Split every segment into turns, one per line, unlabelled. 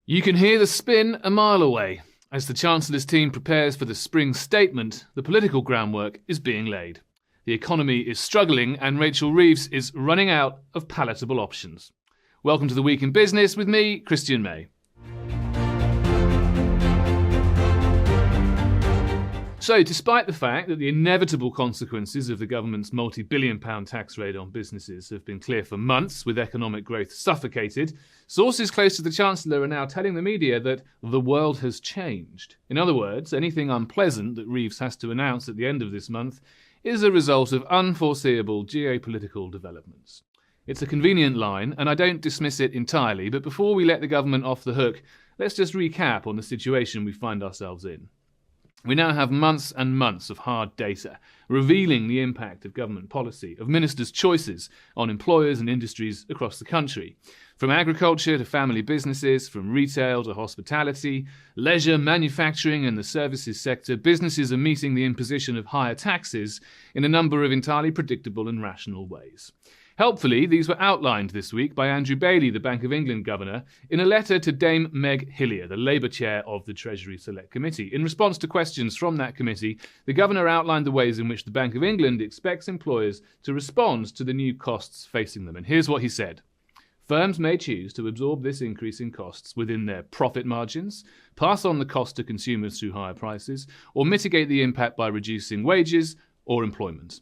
You can hear the spin a mile away. As the Chancellor's team prepares for the spring statement, the political groundwork is being laid. The economy is struggling and Rachel Reeves is running out of palatable options. Welcome to The Week in Business with me, Christian May. So, despite the fact that the inevitable consequences of the government's multi-billion-pound tax raid on businesses have been clear for months, with economic growth suffocated, sources close to the Chancellor are now telling the media that the world has changed. In other words, anything unpleasant that Reeves has to announce at the end of this month is a result of unforeseeable geopolitical developments. It's a convenient line, and I don't dismiss it entirely, but before we let the government off the hook, let's just recap on the situation we find ourselves in. We now have months and months of hard data revealing the impact of government policy, of ministers' choices on employers and industries across the country. From agriculture to family businesses, from retail to hospitality, leisure, manufacturing and the services sector, businesses are meeting the imposition of higher taxes in a number of entirely predictable and rational ways. Helpfully, these were outlined this week by Andrew Bailey, the Bank of England governor, in a letter to Dame Meg Hillier, the Labour chair of the Treasury Select Committee. In response to questions from that committee, the governor outlined the ways in which the Bank of England expects employers to respond to the new costs facing them. And here's what he said. Firms may choose to absorb this increase in costs within their profit margins, pass on the cost to consumers through higher prices, or mitigate the impact by reducing wages or employment.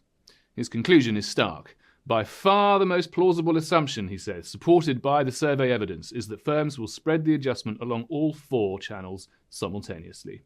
His conclusion is stark. By far the most plausible assumption, he says, supported by the survey evidence, is that firms will spread the adjustment along all four channels simultaneously.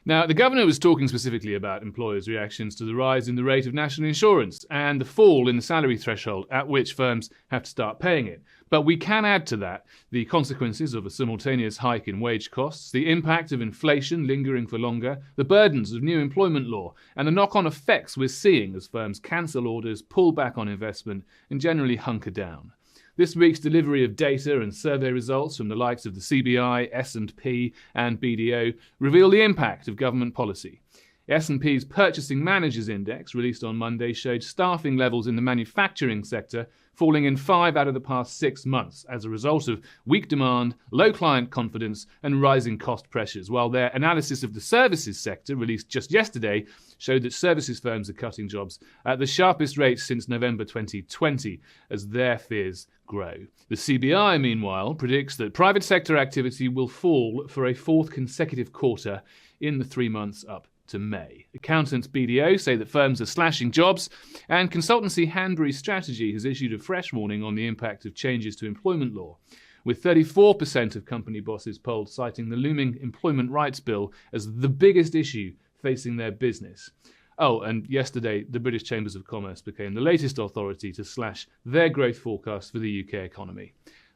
Now, the governor was talking specifically about employers' reactions to the rise in the rate of national insurance and the fall in the salary threshold at which firms have to start paying it. But we can add to that the consequences of a simultaneous hike in wage costs, the impact of inflation lingering for longer, the burdens of new employment law, and the knock-on effects we're seeing as firms cancel orders, pull back on investment, and generally hunker down. This week's delivery of data and survey results from the likes of the CBI, S&P and BDO reveal the impact of government policy. S&P's Purchasing Managers Index, released on Monday, showed staffing levels in the manufacturing sector falling in 5 out of the past 6 months as a result of weak demand, low client confidence and rising cost pressures, while their analysis of the services sector, released just yesterday, showed that services firms are cutting jobs at the sharpest rate since November 2020 as their fears grow. The CBI, meanwhile, predicts that private sector activity will fall for a fourth consecutive quarter in the 3 months up to May. Accountants BDO say that firms are slashing jobs, and consultancy Hanbury Strategy has issued a fresh warning on the impact of changes to employment law, with 34% of company bosses polled citing the looming Employment Rights Bill as the biggest issue facing their business. Oh, and yesterday, the British Chambers of Commerce became the latest authority to slash their growth forecast for the UK economy.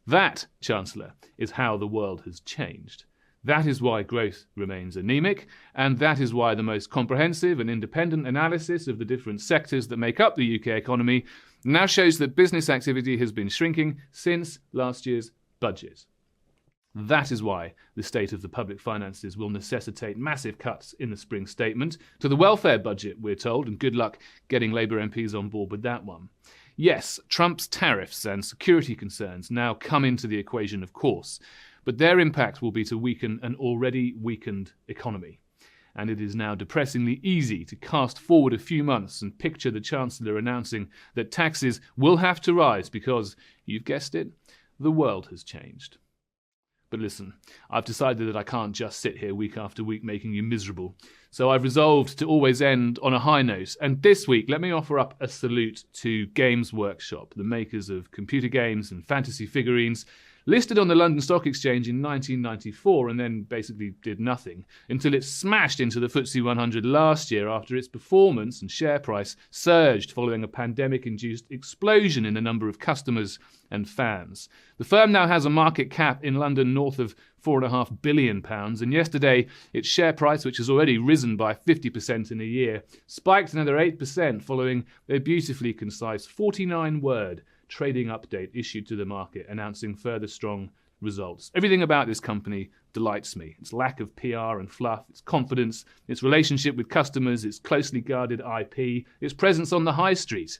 That, Chancellor, is how the world has changed. That is why growth remains anemic, and that is why the most comprehensive and independent analysis of the different sectors that make up the UK economy now shows that business activity has been shrinking since last year's budget. That is why the state of the public finances will necessitate massive cuts in the spring statement to the welfare budget, we're told, and good luck getting Labour MPs on board with that one. Yes, Trump's tariffs and security concerns now come into the equation, of course, but their impact will be to weaken an already weakened economy. And it is now depressingly easy to cast forward a few months and picture the Chancellor announcing that taxes will have to rise because, you've guessed it, the world has changed. But listen, I've decided that I can't just sit here week after week making you miserable. So I've resolved to always end on a high note. And this week, let me offer up a salute to Games Workshop, the makers of computer games and fantasy figurines, listed on the London Stock Exchange in 1994 and then basically did nothing until it smashed into the FTSE 100 last year after its performance and share price surged following a pandemic-induced explosion in the number of customers and fans. The firm now has a market cap in London north of £4.5 billion, and yesterday its share price, which has already risen by 50% in a year, spiked another 8% following a beautifully concise 49-word trading update issued to the market announcing further strong results. Everything about this company delights me. Its lack of PR and fluff, its confidence, its relationship with customers, its closely guarded IP, its presence on the high street.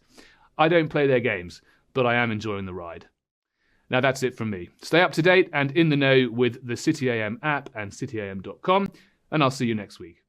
I don't play their games, but I am enjoying the ride. Now that's it from me. Stay up to date and in the know with the City AM app and cityam.com, and I'll see you next week.